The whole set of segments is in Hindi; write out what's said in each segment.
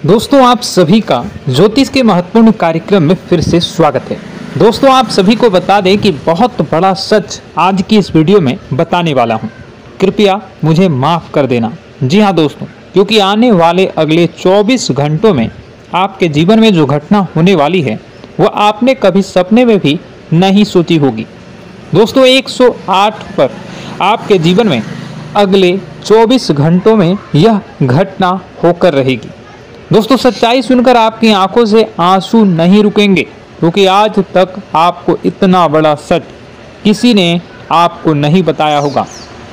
दोस्तों आप सभी का ज्योतिष के महत्वपूर्ण कार्यक्रम में फिर से स्वागत है। दोस्तों आप सभी को बता दें कि बहुत बड़ा सच आज की इस वीडियो में बताने वाला हूं। कृपया मुझे माफ़ कर देना। जी हाँ दोस्तों, क्योंकि आने वाले अगले 24 घंटों में आपके जीवन में जो घटना होने वाली है वह आपने कभी सपने में भी नहीं सोची होगी। दोस्तों 108 पर आपके जीवन में अगले 24 घंटों में यह घटना होकर रहेगी। दोस्तों सच्चाई सुनकर आपकी आंखों से आंसू नहीं रुकेंगे, क्योंकि आज तक आपको इतना बड़ा सच किसी ने आपको नहीं बताया होगा।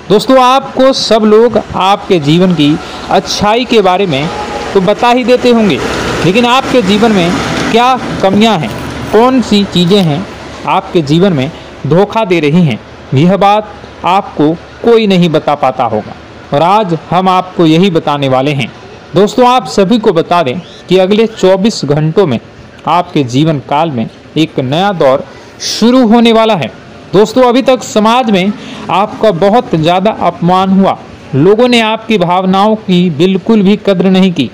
दोस्तों आपको सब लोग आपके जीवन की अच्छाई के बारे में तो बता ही देते होंगे, लेकिन आपके जीवन में क्या कमियां हैं, कौन सी चीज़ें हैं आपके जीवन में धोखा दे रही हैं, यह बात आपको कोई नहीं बता पाता होगा। और आज हम आपको यही बताने वाले हैं। दोस्तों आप सभी को बता दें कि अगले 24 घंटों में आपके जीवन काल में एक नया दौर शुरू होने वाला है। दोस्तों अभी तक समाज में आपका बहुत ज़्यादा अपमान हुआ। लोगों ने आपकी भावनाओं की बिल्कुल भी कद्र नहीं की।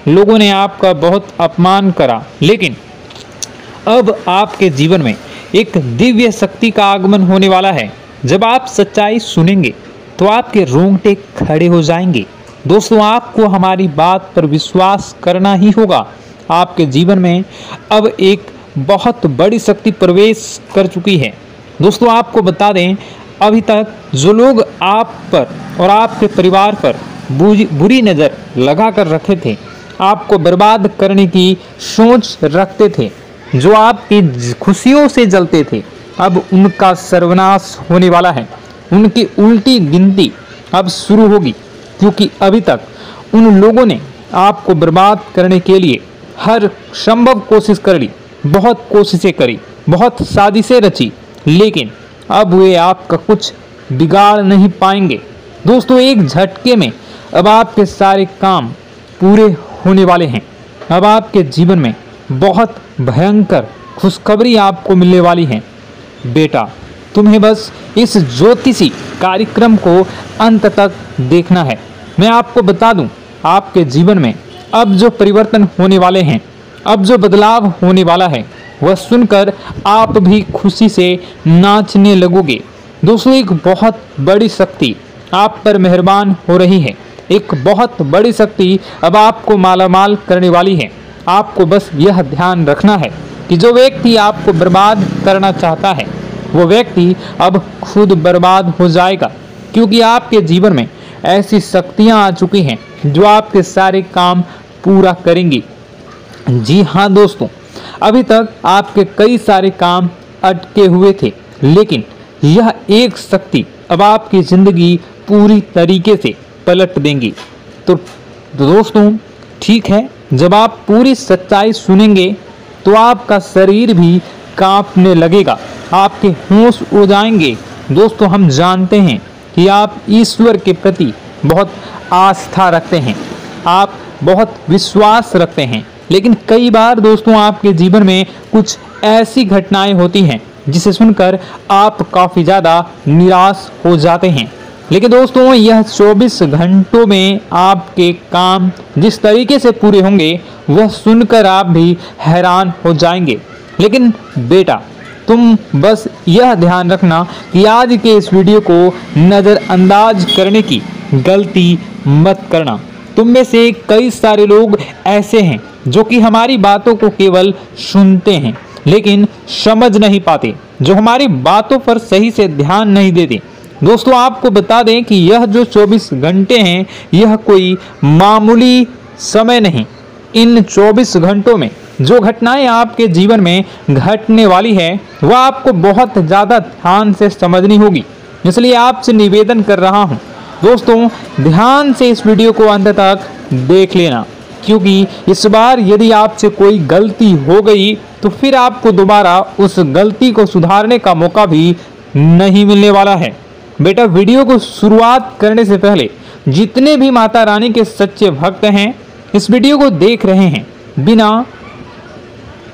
लोगों ने आपका बहुत अपमान करा, लेकिन अब आपके जीवन में एक दिव्य शक्ति का आगमन होने वाला है। जब आप सच्चाई सुनेंगे तो आपके रोंगटे खड़े हो जाएंगे। दोस्तों आपको हमारी बात पर विश्वास करना ही होगा। आपके जीवन में अब एक बहुत बड़ी शक्ति प्रवेश कर चुकी है। दोस्तों आपको बता दें, अभी तक जो लोग आप पर और आपके परिवार पर बुरी नज़र लगा कर रखे थे, आपको बर्बाद करने की सोच रखते थे, जो आपकी खुशियों से जलते थे, अब उनका सर्वनाश होने वाला है। उनकी उल्टी गिनती अब शुरू होगी, क्योंकि अभी तक उन लोगों ने आपको बर्बाद करने के लिए हर संभव कोशिश कर ली, बहुत कोशिशें करी, बहुत साजिशें रची, लेकिन अब वे आपका कुछ बिगाड़ नहीं पाएंगे। दोस्तों एक झटके में अब आपके सारे काम पूरे होने वाले हैं। अब आपके जीवन में बहुत भयंकर खुशखबरी आपको मिलने वाली है। बेटा तुम्हें बस इस ज्योतिषी कार्यक्रम को अंत तक देखना है। मैं आपको बता दूं, आपके जीवन में अब जो परिवर्तन होने वाले हैं, अब जो बदलाव होने वाला है, वह सुनकर आप भी खुशी से नाचने लगोगे। दोस्तों एक बहुत बड़ी शक्ति आप पर मेहरबान हो रही है। एक बहुत बड़ी शक्ति अब आपको मालामाल करने वाली है। आपको बस यह ध्यान रखना है कि जो व्यक्ति आपको बर्बाद करना चाहता है, वो व्यक्ति अब खुद बर्बाद हो जाएगा, क्योंकि आपके जीवन में ऐसी शक्तियां आ चुकी हैं जो आपके सारे काम पूरा करेंगी। जी हाँ दोस्तों, अभी तक आपके कई सारे काम अटके हुए थे, लेकिन यह एक शक्ति अब आपकी ज़िंदगी पूरी तरीके से पलट देंगी। तो दोस्तों ठीक है, जब आप पूरी सच्चाई सुनेंगे तो आपका शरीर भी कांपने लगेगा, आपके होश उड़ जाएंगे। दोस्तों हम जानते हैं कि आप ईश्वर के प्रति बहुत आस्था रखते हैं, आप बहुत विश्वास रखते हैं, लेकिन कई बार दोस्तों आपके जीवन में कुछ ऐसी घटनाएं होती हैं जिसे सुनकर आप काफ़ी ज़्यादा निराश हो जाते हैं। लेकिन दोस्तों यह 24 घंटों में आपके काम जिस तरीके से पूरे होंगे वह सुनकर आप भी हैरान हो जाएंगे। लेकिन बेटा तुम बस यह ध्यान रखना कि आज के इस वीडियो को नज़रअंदाज करने की गलती मत करना। तुम में से कई सारे लोग ऐसे हैं जो कि हमारी बातों को केवल सुनते हैं लेकिन समझ नहीं पाते, जो हमारी बातों पर सही से ध्यान नहीं देते। दोस्तों आपको बता दें कि यह जो 24 घंटे हैं यह कोई मामूली समय नहीं। इन 24 घंटों में जो घटनाएं आपके जीवन में घटने वाली है वह आपको बहुत ज़्यादा ध्यान से समझनी होगी। इसलिए आपसे निवेदन कर रहा हूं, दोस्तों ध्यान से इस वीडियो को अंत तक देख लेना, क्योंकि इस बार यदि आपसे कोई गलती हो गई तो फिर आपको दोबारा उस गलती को सुधारने का मौका भी नहीं मिलने वाला है। बेटा वीडियो को शुरुआत करने से पहले जितने भी माता रानी के सच्चे भक्त हैं इस वीडियो को देख रहे हैं, बिना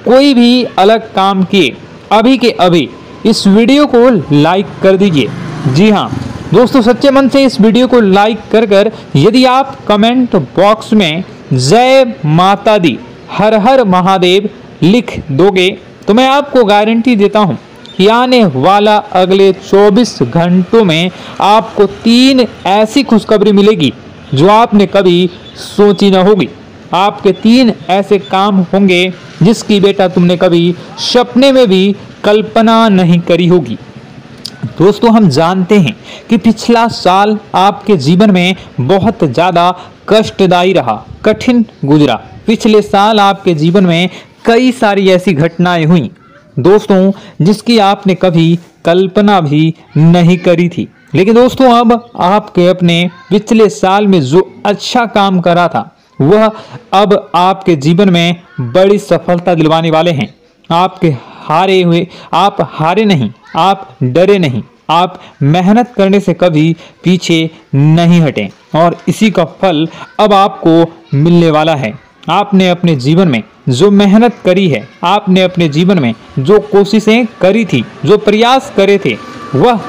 कोई भी अलग काम किए अभी के अभी इस वीडियो को लाइक कर दीजिए। जी हाँ दोस्तों, सच्चे मन से इस वीडियो को लाइक कर यदि आप कमेंट बॉक्स में जय माता दी, हर हर महादेव लिख दोगे तो मैं आपको गारंटी देता हूं कि आने वाला अगले 24 घंटों में आपको 3 ऐसी खुशखबरी मिलेगी जो आपने कभी सोची न होगी। आपके 3 ऐसे काम होंगे जिसकी बेटा तुमने कभी सपने में भी कल्पना नहीं करी होगी। दोस्तों, हम जानते हैं कि पिछला साल आपके जीवन में बहुत ज़्यादा कष्टदायी रहा, कठिन गुजरा। पिछले साल आपके जीवन में कई सारी ऐसी घटनाएं हुई दोस्तों जिसकी आपने कभी कल्पना भी नहीं करी थी। लेकिन दोस्तों, अब आपके अपने पिछले साल में जो अच्छा काम करा था वह अब आपके जीवन में बड़ी सफलता दिलवाने वाले हैं। आप हारे नहीं, आप डरे नहीं, आप मेहनत करने से कभी पीछे नहीं हटे और इसी का फल अब आपको मिलने वाला है। आपने अपने जीवन में जो मेहनत करी है, आपने अपने जीवन में जो कोशिशें करी थी, जो प्रयास करे थे, वह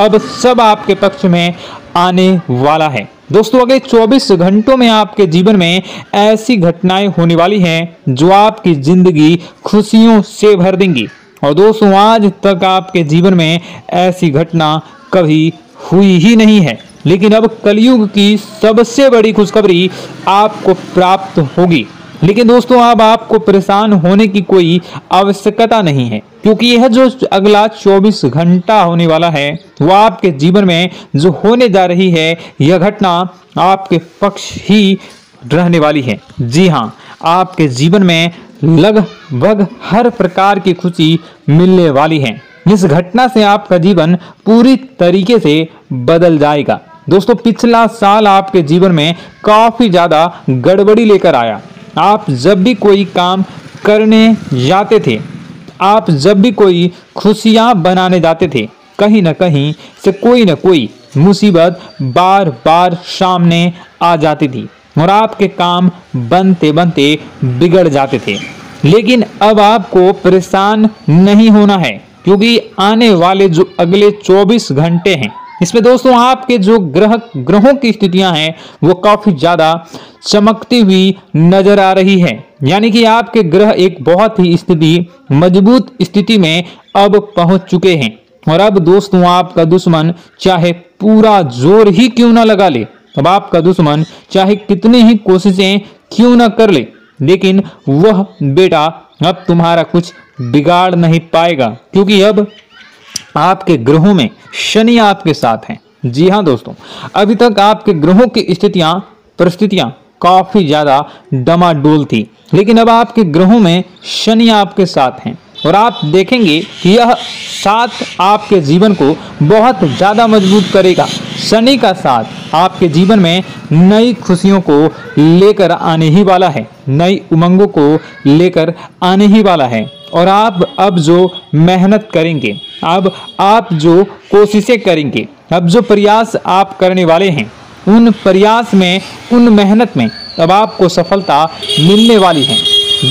अब सब आपके पक्ष में आने वाला है। दोस्तों, अगले 24 घंटों में आपके जीवन में ऐसी घटनाएं होने वाली हैं जो आपकी जिंदगी खुशियों से भर देंगी। और दोस्तों, आज तक आपके जीवन में ऐसी घटना कभी हुई ही नहीं है, लेकिन अब कलयुग की सबसे बड़ी खुशखबरी आपको प्राप्त होगी। लेकिन दोस्तों, अब आपको परेशान होने की कोई आवश्यकता नहीं है, क्योंकि यह जो अगला 24 घंटा होने वाला है वह आपके जीवन में जो होने जा रही है यह घटना आपके पक्ष ही रहने वाली है। जी हाँ, आपके जीवन में लगभग हर प्रकार की खुशी मिलने वाली है। इस घटना से आपका जीवन पूरी तरीके से बदल जाएगा। दोस्तों, पिछला साल आपके जीवन में काफी ज्यादा गड़बड़ी लेकर आया। आप जब भी कोई काम करने जाते थे, आप जब भी कोई खुशियां बनाने जाते थे, कहीं ना कहीं से कोई ना कोई मुसीबत बार बार सामने आ जाती थी और आपके काम बनते बनते बिगड़ जाते थे। लेकिन अब आपको परेशान नहीं होना है, क्योंकि आने वाले जो अगले 24 घंटे हैं इसमें दोस्तों आपके जो ग्रहों की स्थितियां हैं वो काफी ज्यादा चमकती हुई नजर आ रही है। यानी कि आपके ग्रह एक बहुत ही मजबूत स्थिति में अब पहुंच चुके हैं। और अब दोस्तों, आपका दुश्मन चाहे पूरा जोर ही क्यों ना लगा ले, अब आपका दुश्मन चाहे कितनी ही कोशिशें क्यों ना कर ले, लेकिन वह बेटा अब तुम्हारा कुछ बिगाड़ नहीं पाएगा, क्योंकि अब आपके ग्रहों में शनि आपके साथ हैं। जी हाँ दोस्तों, अभी तक आपके ग्रहों की परिस्थितियां काफी ज्यादा डमाडोल थी, लेकिन अब आपके ग्रहों में शनि आपके साथ हैं और आप देखेंगे कि यह साथ आपके जीवन को बहुत ज्यादा मजबूत करेगा। शनि का साथ आपके जीवन में नई खुशियों को लेकर आने ही वाला है, नई उमंगों को लेकर आने ही वाला है। और आप अब जो मेहनत करेंगे, अब आप जो कोशिशें करेंगे, अब जो प्रयास आप करने वाले हैं, उन प्रयास में, उन मेहनत में अब आपको सफलता मिलने वाली है।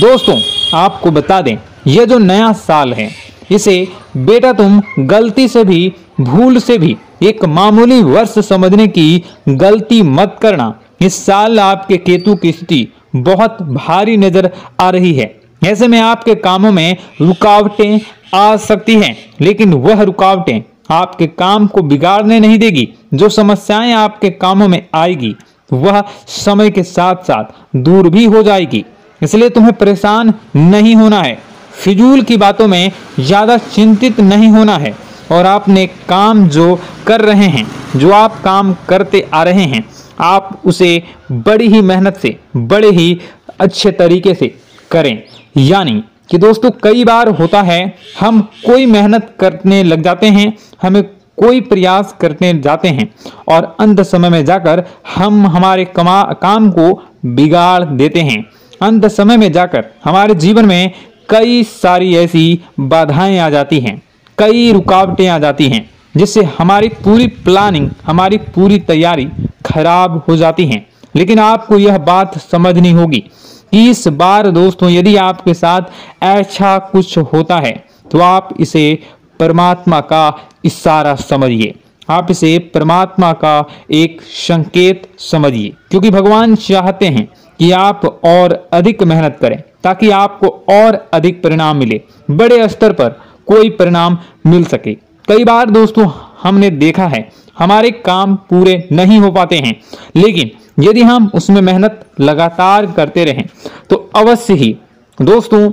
दोस्तों, आपको बता दें, यह जो नया साल है इसे बेटा तुम गलती से भी, भूल से भी एक मामूली वर्ष समझने की गलती मत करना। इस साल आपके केतु की स्थिति बहुत भारी नजर आ रही है। ऐसे में आपके कामों में रुकावटें आ सकती हैं, लेकिन वह रुकावटें आपके काम को बिगाड़ने नहीं देगी। जो समस्याएं आपके कामों में आएगी वह समय के साथ साथ दूर भी हो जाएगी। इसलिए तुम्हें परेशान नहीं होना है, फिजूल की बातों में ज्यादा चिंतित नहीं होना है और आपने काम जो कर रहे हैं, जो आप काम करते आ रहे हैं, आप उसे बड़ी ही मेहनत से, बड़े ही अच्छे तरीके से करें। यानी कि दोस्तों, कई बार होता है हम कोई मेहनत करने लग जाते हैं, हमें कोई प्रयास करने जाते हैं और अंत समय में जाकर हम हमारे काम को बिगाड़ देते हैं। अंत समय में जाकर हमारे जीवन में कई सारी ऐसी बाधाएं आ जाती हैं, कई रुकावटें आ जाती हैं, जिससे हमारी पूरी प्लानिंग, हमारी पूरी तैयारी खराब हो जाती हैं। लेकिन आपको यह बात समझनी होगी कि इस बार दोस्तों, यदि आपके साथ ऐसा कुछ होता है तो आप इसे परमात्मा का इशारा समझिए, आप इसे परमात्मा का एक संकेत समझिए, क्योंकि भगवान चाहते हैं कि आप और अधिक मेहनत करें ताकि आपको और अधिक परिणाम मिले, बड़े स्तर पर कोई परिणाम मिल सके। कई बार दोस्तों हमने देखा है हमारे काम पूरे नहीं हो पाते हैं, लेकिन यदि हम उसमें मेहनत लगातार करते रहें तो अवश्य ही दोस्तों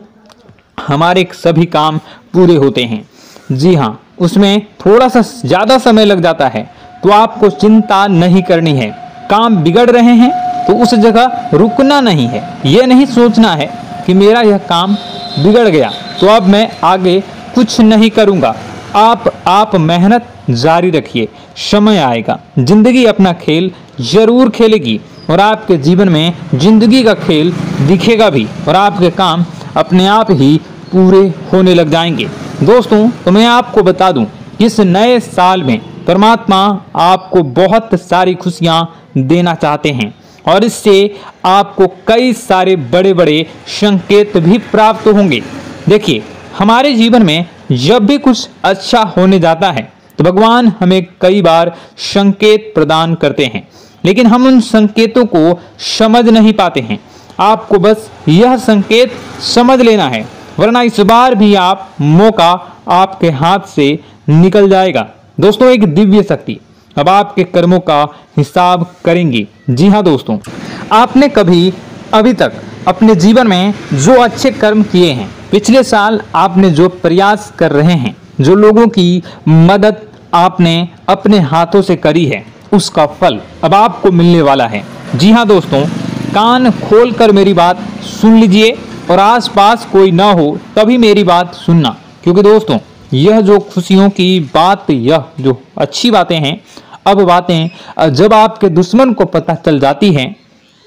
हमारे सभी काम पूरे होते हैं। जी हाँ, उसमें थोड़ा सा ज़्यादा समय लग जाता है तो आपको चिंता नहीं करनी है। काम बिगड़ रहे हैं तो उस जगह रुकना नहीं है, यह नहीं सोचना है कि मेरा यह काम बिगड़ गया तो अब मैं आगे कुछ नहीं करूँगा। आप मेहनत जारी रखिए, समय आएगा, जिंदगी अपना खेल जरूर खेलेगी और आपके जीवन में जिंदगी का खेल दिखेगा भी और आपके काम अपने आप ही पूरे होने लग जाएंगे। दोस्तों तो मैं आपको बता दूं, इस नए साल में परमात्मा आपको बहुत सारी खुशियां देना चाहते हैं और इससे आपको कई सारे बड़े बड़े संकेत भी प्राप्त होंगे। देखिए, हमारे जीवन में जब भी कुछ अच्छा होने जाता है तो भगवान हमें कई बार संकेत प्रदान करते हैं, लेकिन हम उन संकेतों को समझ नहीं पाते हैं। आपको बस यह संकेत समझ लेना है, वरना इस बार भी आप मौका आपके हाथ से निकल जाएगा। दोस्तों, एक दिव्य शक्ति अब आपके कर्मों का हिसाब करेंगी। जी हाँ दोस्तों, आपने कभी अभी तक अपने जीवन में जो अच्छे कर्म किए हैं, पिछले साल आपने जो प्रयास कर रहे हैं, जो लोगों की मदद आपने अपने हाथों से करी है, उसका फल अब आपको मिलने वाला है। जी हाँ दोस्तों, कान खोलकर मेरी बात सुन लीजिए और आसपास कोई ना हो तभी मेरी बात सुनना, क्योंकि दोस्तों यह जो खुशियों की बात, यह जो अच्छी बातें हैं, अब बातें जब आपके दुश्मन को पता चल जाती हैं,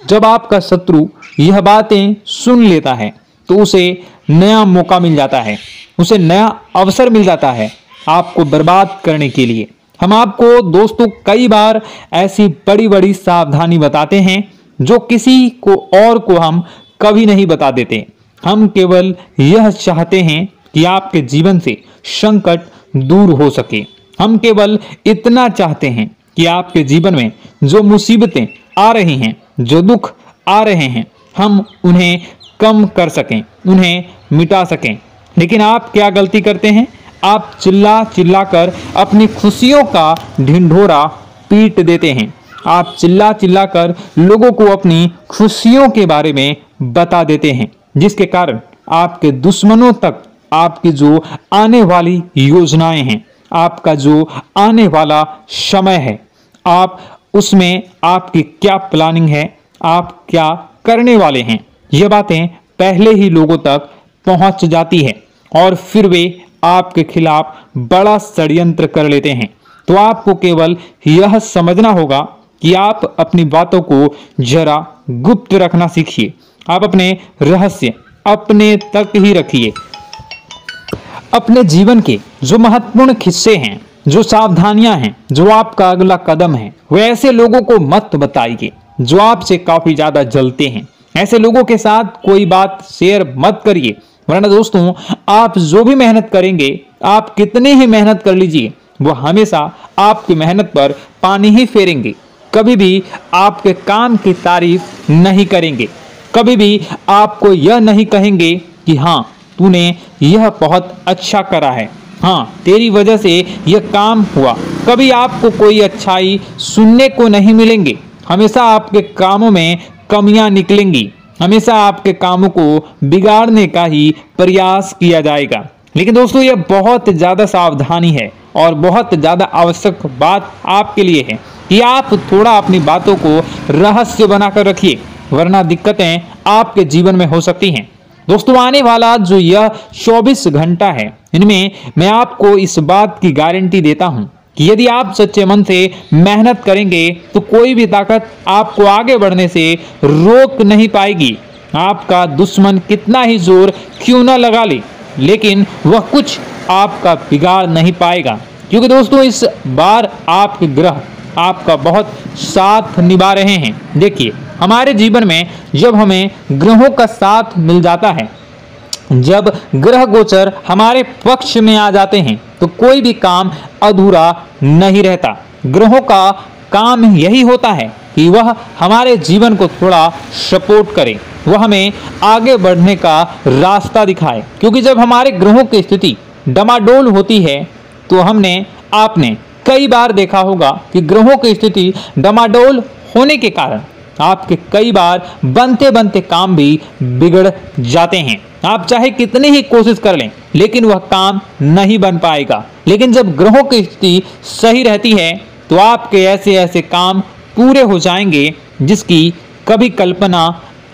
जब आपका शत्रु यह बातें सुन लेता है तो उसे नया मौका मिल जाता है, उसे नया अवसर मिल जाता है आपको बर्बाद करने के लिए। हम आपको दोस्तों कई बार ऐसी बड़ी बड़ी सावधानी बताते हैं जो किसी को और को हम कभी नहीं बता देते। हम केवल यह चाहते हैं कि आपके जीवन से संकट दूर हो सके। हम केवल इतना चाहते हैं कि आपके जीवन में जो मुसीबतें आ रही हैं, जो दुख आ रहे हैं, हम उन्हें कम कर सकें, उन्हें मिटा सकें। लेकिन आप क्या गलती करते हैं? आप चिल्ला चिल्ला कर अपनी खुशियों का ढिंढोरा पीट देते हैं। आप चिल्ला चिल्ला कर लोगों को अपनी खुशियों के बारे में बता देते हैं, जिसके कारण आपके दुश्मनों तक आपकी जो आने वाली योजनाएं हैं, आपका जो आने वाला समय है, आप उसमें आपकी क्या प्लानिंग है, आप क्या करने वाले हैं, ये बातें पहले ही लोगों तक पहुंच जाती है और फिर वे आपके खिलाफ बड़ा षड्यंत्र कर लेते हैं। तो आपको केवल यह समझना होगा कि आप अपनी बातों को जरा गुप्त रखना सीखिए। आप अपने रहस्य अपने तक ही रखिए। अपने जीवन के जो महत्वपूर्ण हिस्से हैं, जो सावधानियां हैं, जो आपका अगला कदम है, वो ऐसे लोगों को मत बताइए जो आपसे काफी ज्यादा जलते हैं। ऐसे लोगों के साथ कोई बात शेयर मत करिए, वरना दोस्तों आप जो भी मेहनत करेंगे, आप कितने ही मेहनत कर लीजिए, वो हमेशा आपकी मेहनत पर पानी ही फेरेंगे। कभी भी आपके काम की तारीफ नहीं करेंगे, कभी भी आपको यह नहीं कहेंगे कि हाँ तूने यह बहुत अच्छा करा है, हाँ तेरी वजह से यह काम हुआ। कभी आपको कोई अच्छाई सुनने को नहीं मिलेंगे। हमेशा आपके कामों में कमियां निकलेंगी, हमेशा आपके कामों को बिगाड़ने का ही प्रयास किया जाएगा। लेकिन दोस्तों यह बहुत ज़्यादा सावधानी है और बहुत ज़्यादा आवश्यक बात आपके लिए है कि आप थोड़ा अपनी बातों को रहस्य बनाकर रखिए, वरना दिक्कतें आपके जीवन में हो सकती हैं। दोस्तों आने वाला जो यह 24 घंटा है, इनमें मैं आपको इस बात की गारंटी देता हूं कि यदि आप सच्चे मन से मेहनत करेंगे तो कोई भी ताकत आपको आगे बढ़ने से रोक नहीं पाएगी। आपका दुश्मन कितना ही जोर क्यों ना लगा ले, लेकिन वह कुछ आपका बिगाड़ नहीं पाएगा, क्योंकि दोस्तों इस बार आपके ग्रह आपका बहुत साथ निभा रहे हैं। देखिए, हमारे जीवन में जब हमें ग्रहों का साथ मिल जाता है, जब ग्रह गोचर हमारे पक्ष में आ जाते हैं, तो कोई भी काम अधूरा नहीं रहता। ग्रहों का काम यही होता है कि वह हमारे जीवन को थोड़ा सपोर्ट करे, वह हमें आगे बढ़ने का रास्ता दिखाए। क्योंकि जब हमारे ग्रहों की स्थिति डमाडोल होती है तो आपने कई बार देखा होगा कि ग्रहों की स्थिति डमाडोल होने के कारण आपके कई बार बनते बनते काम भी बिगड़ जाते हैं। आप चाहे कितनी ही कोशिश कर लें लेकिन वह काम नहीं बन पाएगा। लेकिन जब ग्रहों की स्थिति सही रहती है तो आपके ऐसे ऐसे काम पूरे हो जाएंगे जिसकी कभी कल्पना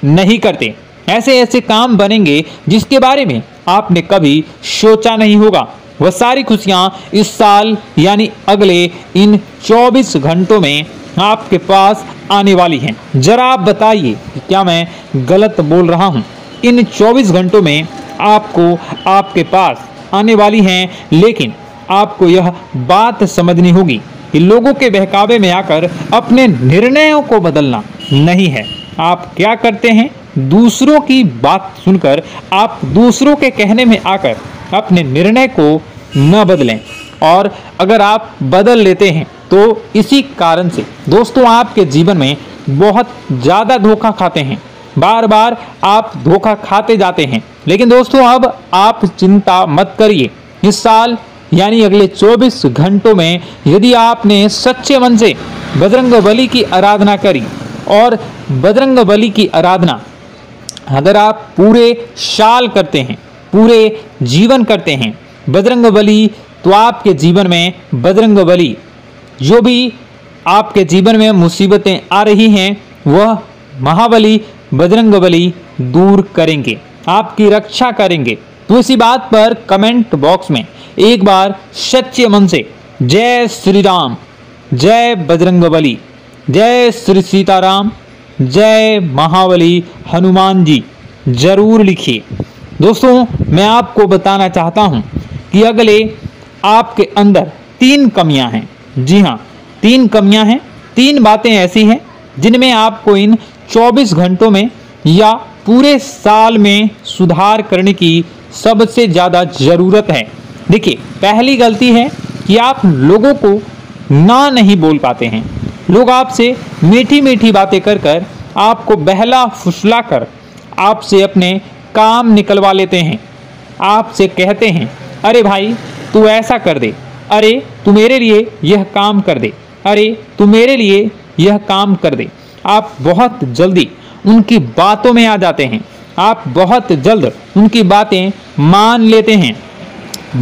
नहीं करते। ऐसे ऐसे काम बनेंगे जिसके बारे में आपने कभी सोचा नहीं होगा। वह सारी खुशियां इस साल यानी अगले इन 24 घंटों में आपके पास आने वाली हैं। जरा आप बताइए कि क्या मैं गलत बोल रहा हूं? इन 24 घंटों में आपको आपके पास आने वाली हैं, लेकिन आपको यह बात समझनी होगी कि लोगों के बहकावे में आकर अपने निर्णयों को बदलना नहीं है। आप क्या करते हैं? दूसरों की बात सुनकर आप दूसरों के कहने में आकर अपने निर्णय को न बदलें, और अगर आप बदल लेते हैं तो इसी कारण से दोस्तों आपके जीवन में बहुत ज़्यादा धोखा खाते हैं। बार बार आप धोखा खाते जाते हैं। लेकिन दोस्तों अब आप चिंता मत करिए। इस साल यानी अगले 24 घंटों में यदि आपने सच्चे मन से बजरंगबली की आराधना करी, और बजरंगबली की आराधना अगर आप पूरे साल करते हैं, पूरे जीवन करते हैं बजरंगबली, तो आपके जीवन में बजरंगबली जो भी आपके जीवन में मुसीबतें आ रही हैं वह महाबली बजरंगबली दूर करेंगे, आपकी रक्षा करेंगे। तो इसी बात पर कमेंट बॉक्स में एक बार सच्चे मन से जय श्री राम, जय बजरंगबली, जय श्री सीताराम, जय महाबली हनुमान जी जरूर लिखिए। दोस्तों मैं आपको बताना चाहता हूं कि अगले आपके अंदर 3 कमियां हैं। जी हाँ, 3 कमियां हैं। 3 बातें ऐसी हैं जिनमें आपको इन 24 घंटों में या पूरे साल में सुधार करने की सबसे ज़्यादा ज़रूरत है। देखिए, पहली गलती है कि आप लोगों को ना नहीं बोल पाते हैं। लोग आपसे मीठी मीठी बातें कर कर आपको बहला फुसला कर आपसे अपने काम निकलवा लेते हैं। आपसे कहते हैं, अरे भाई तू ऐसा कर दे, अरे तू मेरे लिए यह काम कर दे, अरे तू मेरे लिए यह काम कर दे। आप बहुत जल्दी उनकी बातों में आ जाते हैं, आप बहुत जल्द उनकी बातें मान लेते हैं।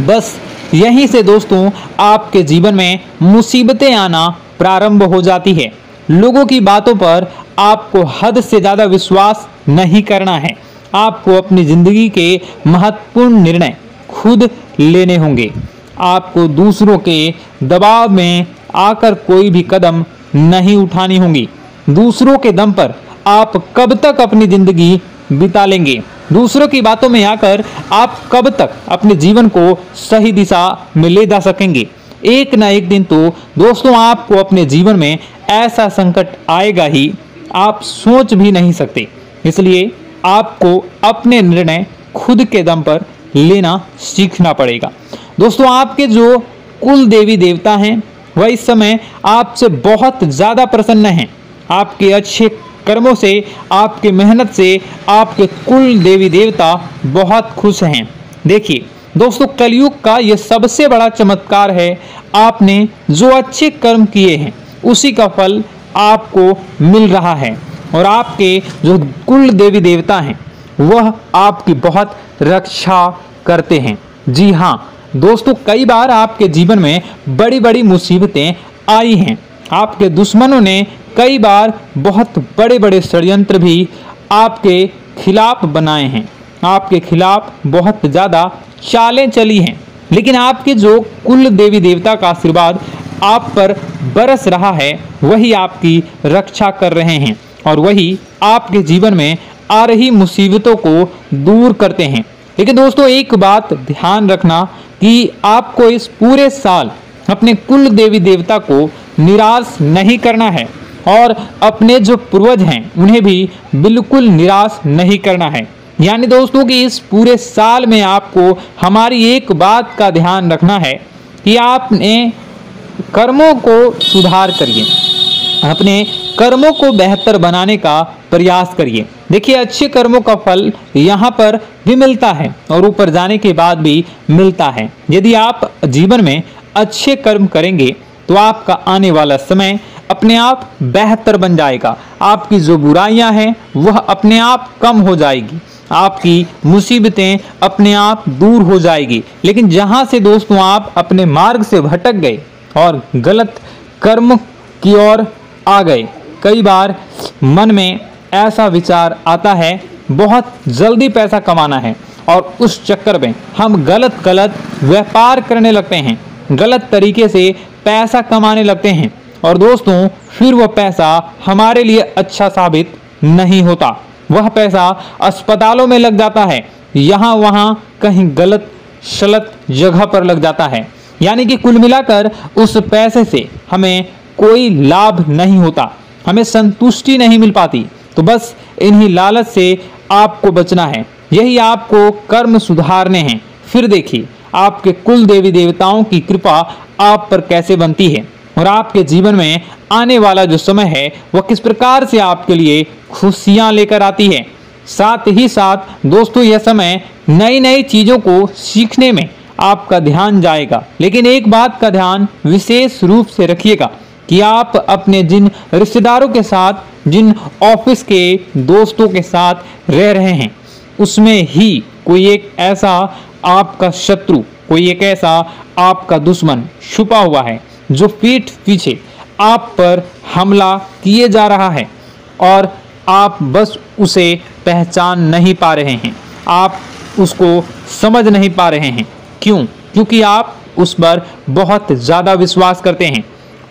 बस यहीं से दोस्तों आपके जीवन में मुसीबतें आना प्रारंभ हो जाती है। लोगों की बातों पर आपको हद से ज़्यादा विश्वास नहीं करना है। आपको अपनी ज़िंदगी के महत्वपूर्ण निर्णय खुद लेने होंगे। आपको दूसरों के दबाव में आकर कोई भी कदम नहीं उठानी होगी। दूसरों के दम पर आप कब तक अपनी ज़िंदगी बिता लेंगे? दूसरों की बातों में आकर आप कब तक अपने जीवन को सही दिशा में ले जा सकेंगे? एक ना एक दिन तो दोस्तों आपको अपने जीवन में ऐसा संकट आएगा ही, आप सोच भी नहीं सकते। इसलिए आपको अपने निर्णय खुद के दम पर लेना सीखना पड़ेगा। दोस्तों आपके जो कुल देवी देवता हैं वह इस समय आपसे बहुत ज़्यादा प्रसन्न हैं। आपके अच्छे कर्मों से, आपके मेहनत से आपके कुल देवी देवता बहुत खुश हैं। देखिए दोस्तों, कलयुग का यह सबसे बड़ा चमत्कार है। आपने जो अच्छे कर्म किए हैं उसी का फल आपको मिल रहा है, और आपके जो कुल देवी देवता हैं वह आपकी बहुत रक्षा करते हैं। जी हाँ दोस्तों, कई बार आपके जीवन में बड़ी बड़ी मुसीबतें आई हैं। आपके दुश्मनों ने कई बार बहुत बड़े बड़े षड्यंत्र भी आपके खिलाफ बनाए हैं, आपके खिलाफ बहुत ज़्यादा चालें चली हैं। लेकिन आपके जो कुल देवी देवता का आशीर्वाद आप पर बरस रहा है वही आपकी रक्षा कर रहे हैं, और वही आपके जीवन में आ रही मुसीबतों को दूर करते हैं। लेकिन दोस्तों एक बात ध्यान रखना कि आपको इस पूरे साल अपने कुल देवी देवता को निराश नहीं करना है, और अपने जो पूर्वज हैं उन्हें भी बिल्कुल निराश नहीं करना है। यानी दोस्तों कि इस पूरे साल में आपको हमारी एक बात का ध्यान रखना है कि आपने कर्मों को सुधार करिए, अपने कर्मों को बेहतर बनाने का प्रयास करिए। देखिए, अच्छे कर्मों का फल यहाँ पर भी मिलता है और ऊपर जाने के बाद भी मिलता है। यदि आप जीवन में अच्छे कर्म करेंगे तो आपका आने वाला समय अपने आप बेहतर बन जाएगा। आपकी जो बुराइयां हैं वह अपने आप कम हो जाएगी, आपकी मुसीबतें अपने आप दूर हो जाएगी। लेकिन जहां से दोस्तों आप अपने मार्ग से भटक गए और गलत कर्म की ओर आ गए, कई बार मन में ऐसा विचार आता है बहुत जल्दी पैसा कमाना है और उस चक्कर में हम गलत व्यापार करने लगते हैं, गलत तरीके से पैसा कमाने लगते हैं और दोस्तों फिर वह पैसा हमारे लिए अच्छा साबित नहीं होता। वह पैसा अस्पतालों में लग जाता है, यहाँ वहाँ कहीं गलत शलत जगह पर लग जाता है। यानी कि कुल मिलाकर उस पैसे से हमें कोई लाभ नहीं होता, हमें संतुष्टि नहीं मिल पाती। तो बस इन्हीं लालच से आपको बचना है, यही आपको कर्म सुधारने हैं। फिर देखिए आपके कुल देवी देवताओं की कृपा आप पर कैसे बनती है और आपके जीवन में आने वाला जो समय है वह किस प्रकार से आपके लिए खुशियां लेकर आती है। साथ ही साथ दोस्तों यह समय नई नई चीजों को सीखने में आपका ध्यान जाएगा। लेकिन एक बात का ध्यान विशेष रूप से रखिएगा कि आप अपने जिन रिश्तेदारों के साथ, जिन ऑफिस के दोस्तों के साथ रह रहे हैं, उसमें ही कोई एक ऐसा आपका शत्रु, कोई एक ऐसा आपका दुश्मन छुपा हुआ है जो पीठ पीछे आप पर हमला किए जा रहा है और आप बस उसे पहचान नहीं पा रहे हैं, आप उसको समझ नहीं पा रहे हैं। क्यों? क्योंकि आप उस पर बहुत ज़्यादा विश्वास करते हैं,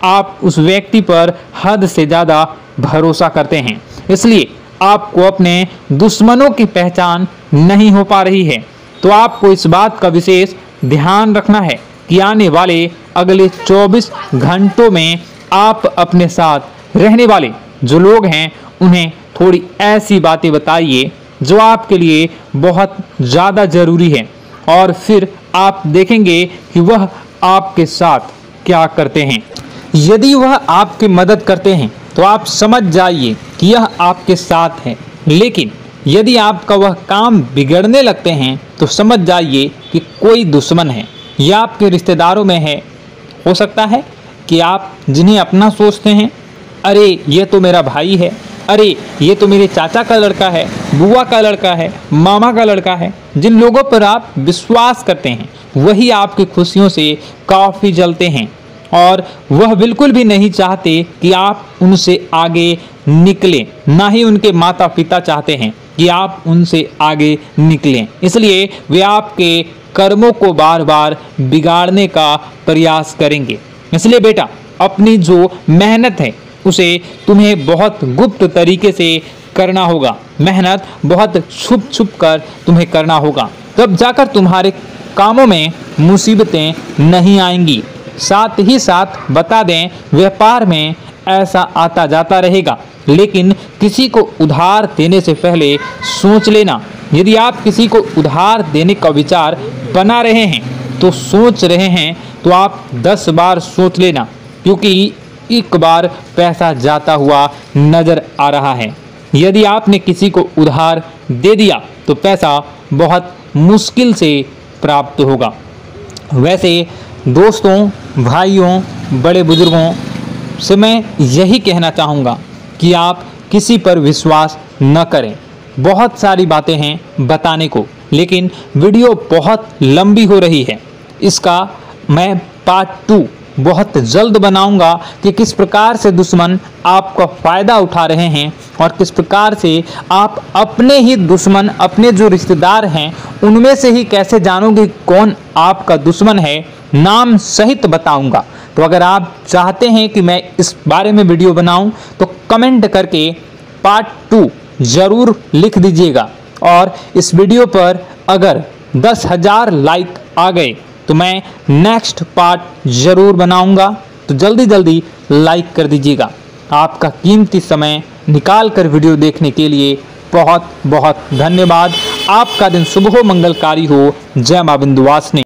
आप उस व्यक्ति पर हद से ज़्यादा भरोसा करते हैं, इसलिए आपको अपने दुश्मनों की पहचान नहीं हो पा रही है। तो आपको इस बात का विशेष ध्यान रखना है कि आने वाले अगले 24 घंटों में आप अपने साथ रहने वाले जो लोग हैं उन्हें थोड़ी ऐसी बातें बताइए जो आपके लिए बहुत ज़्यादा ज़रूरी है और फिर आप देखेंगे कि वह आपके साथ क्या करते हैं। यदि वह आपकी मदद करते हैं तो आप समझ जाइए कि यह आपके साथ है, लेकिन यदि आपका वह काम बिगड़ने लगते हैं तो समझ जाइए कि कोई दुश्मन है या आपके रिश्तेदारों में है। हो सकता है कि आप जिन्हें अपना सोचते हैं, अरे ये तो मेरा भाई है, अरे ये तो मेरे चाचा का लड़का है, बुआ का लड़का है, मामा का लड़का है, जिन लोगों पर आप विश्वास करते हैं वही आपकी खुशियों से काफ़ी जलते हैं और वह बिल्कुल भी नहीं चाहते कि आप उनसे आगे निकलें, ना ही उनके माता पिता चाहते हैं कि आप उनसे आगे निकलें। इसलिए वे आपके कर्मों को बार बार बिगाड़ने का प्रयास करेंगे। इसलिए बेटा, अपनी जो मेहनत है उसे तुम्हें बहुत गुप्त तरीके से करना होगा, मेहनत बहुत छुप छुप कर तुम्हें करना होगा, तब जाकर तुम्हारे कामों में मुसीबतें नहीं आएंगी। साथ ही साथ बता दें, व्यापार में ऐसा आता जाता रहेगा, लेकिन किसी को उधार देने से पहले सोच लेना। यदि आप किसी को उधार देने का विचार बना रहे हैं तो सोच रहे हैं तो आप 10 बार सोच लेना, क्योंकि एक बार पैसा जाता हुआ नजर आ रहा है। यदि आपने किसी को उधार दे दिया तो पैसा बहुत मुश्किल से प्राप्त होगा। वैसे दोस्तों, भाइयों, बड़े बुजुर्गों से मैं यही कहना चाहूँगा कि आप किसी पर विश्वास न करें। बहुत सारी बातें हैं बताने को, लेकिन वीडियो बहुत लंबी हो रही है। इसका मैं पार्ट 2 बहुत जल्द बनाऊंगा कि किस प्रकार से दुश्मन आपका फ़ायदा उठा रहे हैं और किस प्रकार से आप अपने ही दुश्मन, अपने जो रिश्तेदार हैं उनमें से ही कैसे जानोगे कौन आपका दुश्मन है, नाम सहित बताऊंगा। तो अगर आप चाहते हैं कि मैं इस बारे में वीडियो बनाऊं तो कमेंट करके पार्ट 2 ज़रूर लिख दीजिएगा। और इस वीडियो पर अगर 10,000 लाइक आ गए तो मैं नेक्स्ट पार्ट ज़रूर बनाऊंगा। तो जल्दी लाइक कर दीजिएगा। आपका कीमती समय निकाल कर वीडियो देखने के लिए बहुत बहुत धन्यवाद। आपका दिन शुभ हो, मंगलकारी हो। जय मां विंध्यवासिनी।